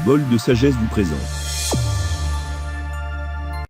Bol de sagesse vous présente.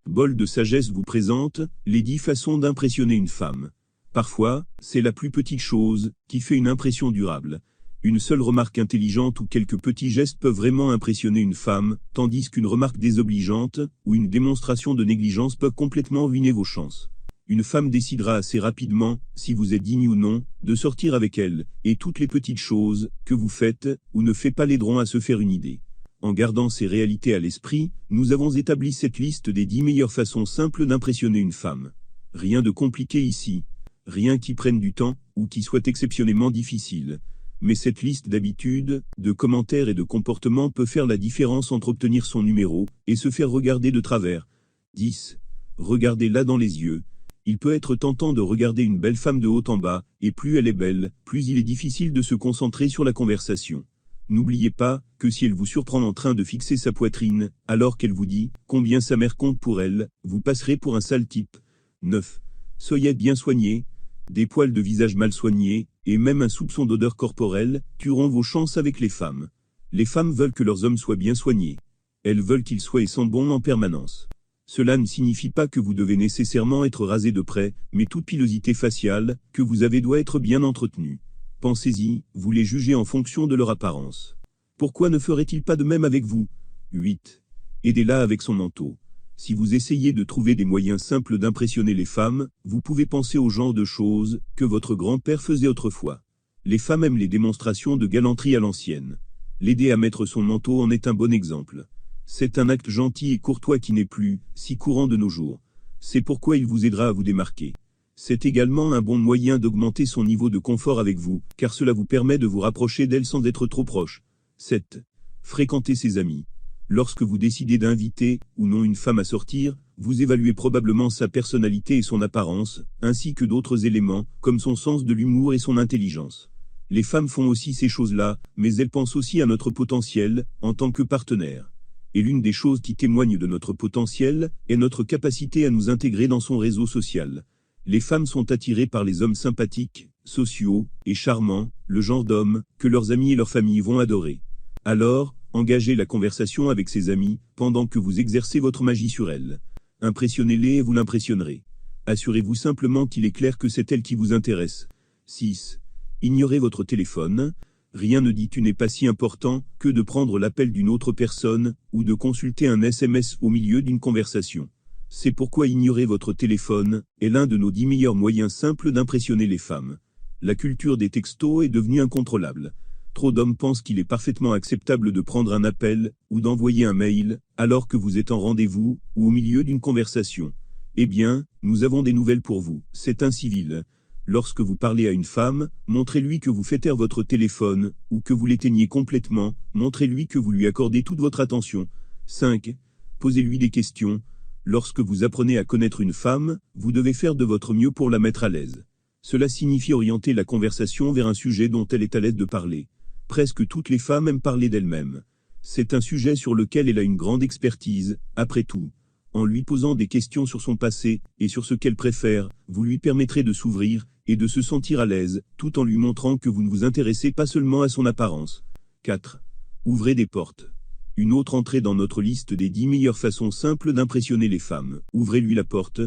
Bol de sagesse vous présente les 10 façons d'impressionner une femme. Parfois, c'est la plus petite chose qui fait une impression durable. Une seule remarque intelligente ou quelques petits gestes peuvent vraiment impressionner une femme, tandis qu'une remarque désobligeante ou une démonstration de négligence peut complètement ruiner vos chances. Une femme décidera assez rapidement, si vous êtes digne ou non, de sortir avec elle, et toutes les petites choses que vous faites ou ne faites pas l'aideront à se faire une idée. En gardant ces réalités à l'esprit, nous avons établi cette liste des 10 meilleures façons simples d'impressionner une femme. Rien de compliqué ici, rien qui prenne du temps ou qui soit exceptionnellement difficile. Mais cette liste d'habitudes, de commentaires et de comportements peut faire la différence entre obtenir son numéro et se faire regarder de travers. 10. Regardez-la dans les yeux. Il peut être tentant de regarder une belle femme de haut en bas, et plus elle est belle, plus il est difficile de se concentrer sur la conversation. N'oubliez pas que si elle vous surprend en train de fixer sa poitrine, alors qu'elle vous dit combien sa mère compte pour elle, vous passerez pour un sale type. 9. Soyez bien soigné. Des poils de visage mal soignés, et même un soupçon d'odeur corporelle, tueront vos chances avec les femmes. Les femmes veulent que leurs hommes soient bien soignés. Elles veulent qu'ils soient et sentent bon en permanence. Cela ne signifie pas que vous devez nécessairement être rasé de près, mais toute pilosité faciale que vous avez doit être bien entretenue. Pensez-y, vous les jugez en fonction de leur apparence. Pourquoi ne ferait-il pas de même avec vous? 8. Aidez-la avec son manteau. Si vous essayez de trouver des moyens simples d'impressionner les femmes, vous pouvez penser au genre de choses que votre grand-père faisait autrefois. Les femmes aiment les démonstrations de galanterie à l'ancienne. L'aider à mettre son manteau en est un bon exemple. C'est un acte gentil et courtois qui n'est plus si courant de nos jours. C'est pourquoi il vous aidera à vous démarquer. C'est également un bon moyen d'augmenter son niveau de confort avec vous, car cela vous permet de vous rapprocher d'elle sans être trop proche. 7. Fréquentez ses amis. Lorsque vous décidez d'inviter ou non une femme à sortir, vous évaluez probablement sa personnalité et son apparence, ainsi que d'autres éléments, comme son sens de l'humour et son intelligence. Les femmes font aussi ces choses-là, mais elles pensent aussi à notre potentiel, en tant que partenaire. Et l'une des choses qui témoignent de notre potentiel est notre capacité à nous intégrer dans son réseau social. Les femmes sont attirées par les hommes sympathiques, sociaux et charmants, le genre d'hommes que leurs amis et leurs familles vont adorer. Alors, engagez la conversation avec ses amis pendant que vous exercez votre magie sur elles. Impressionnez-les et vous l'impressionnerez. Assurez-vous simplement qu'il est clair que c'est elle qui vous intéresse. 6. Ignorez votre téléphone. Rien ne dit tu n'es pas si important que de prendre l'appel d'une autre personne ou de consulter un SMS au milieu d'une conversation. C'est pourquoi ignorer votre téléphone est l'un de nos 10 meilleurs moyens simples d'impressionner les femmes. La culture des textos est devenue incontrôlable. Trop d'hommes pensent qu'il est parfaitement acceptable de prendre un appel ou d'envoyer un mail alors que vous êtes en rendez-vous ou au milieu d'une conversation. Eh bien, nous avons des nouvelles pour vous. C'est incivil. Lorsque vous parlez à une femme, montrez-lui que vous faites taire votre téléphone ou que vous l'éteignez complètement, montrez-lui que vous lui accordez toute votre attention. 5. Posez-lui des questions. Lorsque vous apprenez à connaître une femme, vous devez faire de votre mieux pour la mettre à l'aise. Cela signifie orienter la conversation vers un sujet dont elle est à l'aise de parler. Presque toutes les femmes aiment parler d'elles-mêmes. C'est un sujet sur lequel elle a une grande expertise, après tout. En lui posant des questions sur son passé et sur ce qu'elle préfère, vous lui permettrez de s'ouvrir et de se sentir à l'aise, tout en lui montrant que vous ne vous intéressez pas seulement à son apparence. 4. Ouvrez des portes. Une autre entrée dans notre liste des 10 meilleures façons simples d'impressionner les femmes. Ouvrez-lui la porte.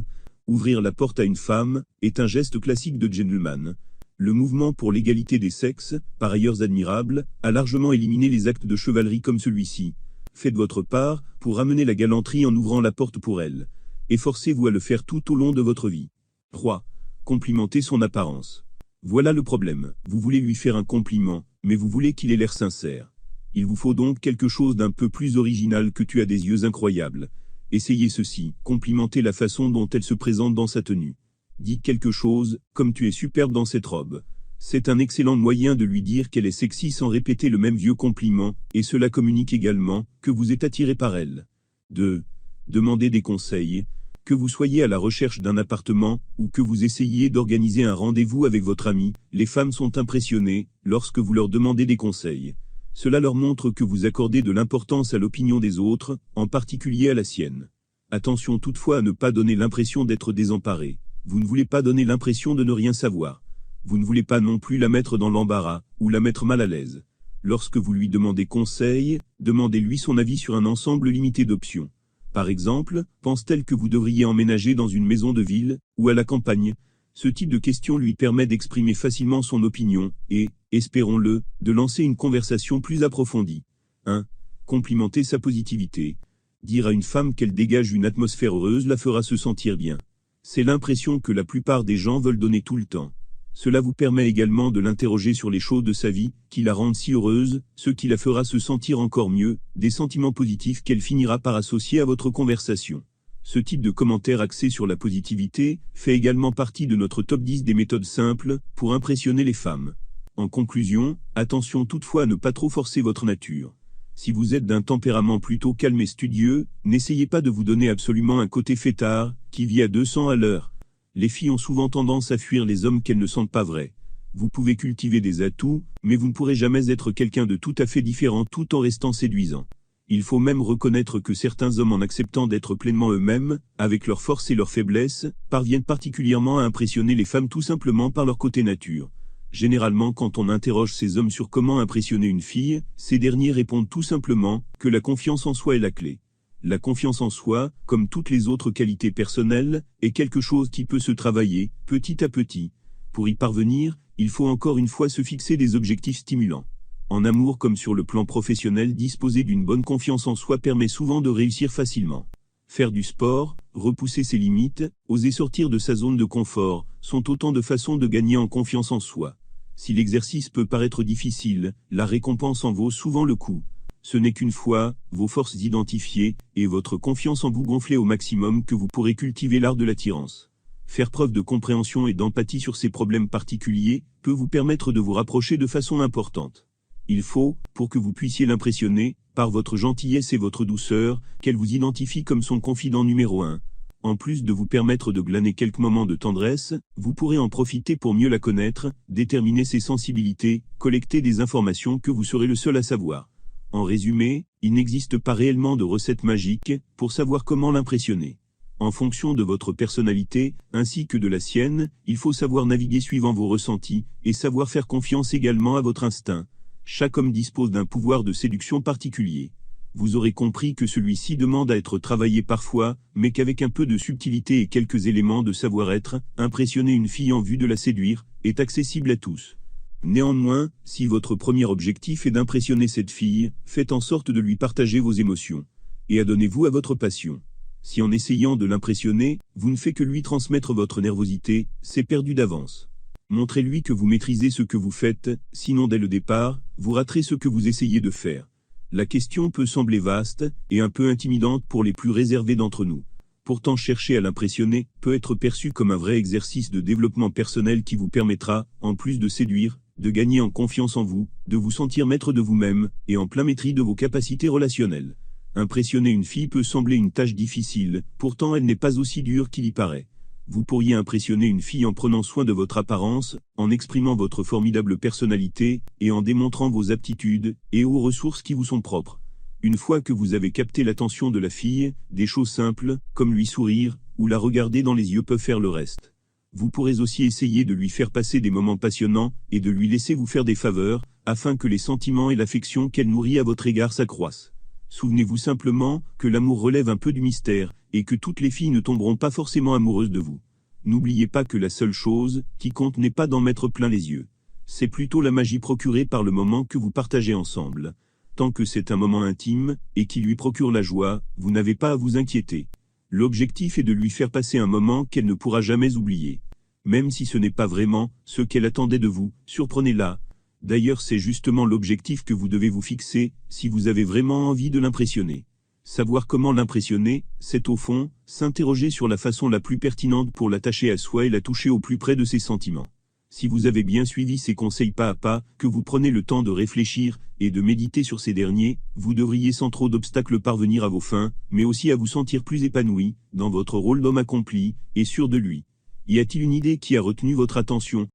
Ouvrir la porte à une femme est un geste classique de gentleman. Le mouvement pour l'égalité des sexes, par ailleurs admirable, a largement éliminé les actes de chevalerie comme celui-ci. Faites votre part pour amener la galanterie en ouvrant la porte pour elle. Efforcez-vous à le faire tout au long de votre vie. 3. Complimentez son apparence. Voilà le problème. Vous voulez lui faire un compliment, mais vous voulez qu'il ait l'air sincère. Il vous faut donc quelque chose d'un peu plus original que tu as des yeux incroyables. Essayez ceci, complimentez la façon dont elle se présente dans sa tenue. Dites quelque chose, comme tu es superbe dans cette robe. C'est un excellent moyen de lui dire qu'elle est sexy sans répéter le même vieux compliment, et cela communique également que vous êtes attiré par elle. 2. Demandez des conseils. Que vous soyez à la recherche d'un appartement, ou que vous essayiez d'organiser un rendez-vous avec votre ami, les femmes sont impressionnées lorsque vous leur demandez des conseils. Cela leur montre que vous accordez de l'importance à l'opinion des autres, en particulier à la sienne. Attention toutefois à ne pas donner l'impression d'être désemparé. Vous ne voulez pas donner l'impression de ne rien savoir. Vous ne voulez pas non plus la mettre dans l'embarras, ou la mettre mal à l'aise. Lorsque vous lui demandez conseil, demandez-lui son avis sur un ensemble limité d'options. Par exemple, pense-t-elle que vous devriez emménager dans une maison de ville, ou à la campagne? Ce type de question lui permet d'exprimer facilement son opinion et, espérons-le, de lancer une conversation plus approfondie. 1. Complimenter sa positivité. Dire à une femme qu'elle dégage une atmosphère heureuse la fera se sentir bien. C'est l'impression que la plupart des gens veulent donner tout le temps. Cela vous permet également de l'interroger sur les choses de sa vie, qui la rendent si heureuse, ce qui la fera se sentir encore mieux, des sentiments positifs qu'elle finira par associer à votre conversation. Ce type de commentaire axé sur la positivité fait également partie de notre top 10 des méthodes simples pour impressionner les femmes. En conclusion, attention toutefois à ne pas trop forcer votre nature. Si vous êtes d'un tempérament plutôt calme et studieux, n'essayez pas de vous donner absolument un côté fêtard, qui vit à 200 à l'heure. Les filles ont souvent tendance à fuir les hommes qu'elles ne sentent pas vrais. Vous pouvez cultiver des atouts, mais vous ne pourrez jamais être quelqu'un de tout à fait différent tout en restant séduisant. Il faut même reconnaître que certains hommes, en acceptant d'être pleinement eux-mêmes, avec leurs forces et leurs faiblesses, parviennent particulièrement à impressionner les femmes tout simplement par leur côté nature. Généralement, quand on interroge ces hommes sur comment impressionner une fille, ces derniers répondent tout simplement que la confiance en soi est la clé. La confiance en soi, comme toutes les autres qualités personnelles, est quelque chose qui peut se travailler, petit à petit. Pour y parvenir, il faut encore une fois se fixer des objectifs stimulants. En amour comme sur le plan professionnel, disposer d'une bonne confiance en soi permet souvent de réussir facilement. Faire du sport, repousser ses limites, oser sortir de sa zone de confort, sont autant de façons de gagner en confiance en soi. Si l'exercice peut paraître difficile, la récompense en vaut souvent le coup. Ce n'est qu'une fois vos forces identifiées et votre confiance en vous gonflée au maximum que vous pourrez cultiver l'art de l'attirance. Faire preuve de compréhension et d'empathie sur ces problèmes particuliers peut vous permettre de vous rapprocher de façon importante. Il faut, pour que vous puissiez l'impressionner, par votre gentillesse et votre douceur, qu'elle vous identifie comme son confident numéro 1. En plus de vous permettre de glaner quelques moments de tendresse, vous pourrez en profiter pour mieux la connaître, déterminer ses sensibilités, collecter des informations que vous serez le seul à savoir. En résumé, il n'existe pas réellement de recette magique pour savoir comment l'impressionner. En fonction de votre personnalité, ainsi que de la sienne, il faut savoir naviguer suivant vos ressentis, et savoir faire confiance également à votre instinct. Chaque homme dispose d'un pouvoir de séduction particulier. Vous aurez compris que celui-ci demande à être travaillé parfois, mais qu'avec un peu de subtilité et quelques éléments de savoir-être, impressionner une fille en vue de la séduire, est accessible à tous. Néanmoins, si votre premier objectif est d'impressionner cette fille, faites en sorte de lui partager vos émotions. Et adonnez-vous à votre passion. Si en essayant de l'impressionner, vous ne faites que lui transmettre votre nervosité, c'est perdu d'avance. Montrez-lui que vous maîtrisez ce que vous faites, sinon dès le départ, vous raterez ce que vous essayez de faire. La question peut sembler vaste, et un peu intimidante pour les plus réservés d'entre nous. Pourtant, chercher à l'impressionner peut être perçu comme un vrai exercice de développement personnel qui vous permettra, en plus de séduire, de gagner en confiance en vous, de vous sentir maître de vous-même, et en plein maîtrise de vos capacités relationnelles. Impressionner une fille peut sembler une tâche difficile, pourtant elle n'est pas aussi dure qu'il y paraît. Vous pourriez impressionner une fille en prenant soin de votre apparence, en exprimant votre formidable personnalité, et en démontrant vos aptitudes et aux ressources qui vous sont propres. Une fois que vous avez capté l'attention de la fille, des choses simples, comme lui sourire, ou la regarder dans les yeux peuvent faire le reste. Vous pourrez aussi essayer de lui faire passer des moments passionnants, et de lui laisser vous faire des faveurs, afin que les sentiments et l'affection qu'elle nourrit à votre égard s'accroissent. Souvenez-vous simplement que l'amour relève un peu du mystère, et que toutes les filles ne tomberont pas forcément amoureuses de vous. N'oubliez pas que la seule chose qui compte n'est pas d'en mettre plein les yeux. C'est plutôt la magie procurée par le moment que vous partagez ensemble. Tant que c'est un moment intime, et qui lui procure la joie, vous n'avez pas à vous inquiéter. L'objectif est de lui faire passer un moment qu'elle ne pourra jamais oublier. Même si ce n'est pas vraiment ce qu'elle attendait de vous, surprenez-la. D'ailleurs, c'est justement l'objectif que vous devez vous fixer, si vous avez vraiment envie de l'impressionner. Savoir comment l'impressionner, c'est au fond, s'interroger sur la façon la plus pertinente pour l'attacher à soi et la toucher au plus près de ses sentiments. Si vous avez bien suivi ces conseils pas à pas, que vous prenez le temps de réfléchir et de méditer sur ces derniers, vous devriez sans trop d'obstacles parvenir à vos fins, mais aussi à vous sentir plus épanoui, dans votre rôle d'homme accompli, et sûr de lui. Y a-t-il une idée qui a retenu votre attention ?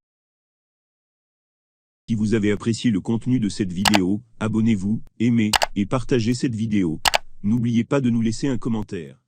Si vous avez apprécié le contenu de cette vidéo, abonnez-vous, aimez, et partagez cette vidéo. N'oubliez pas de nous laisser un commentaire.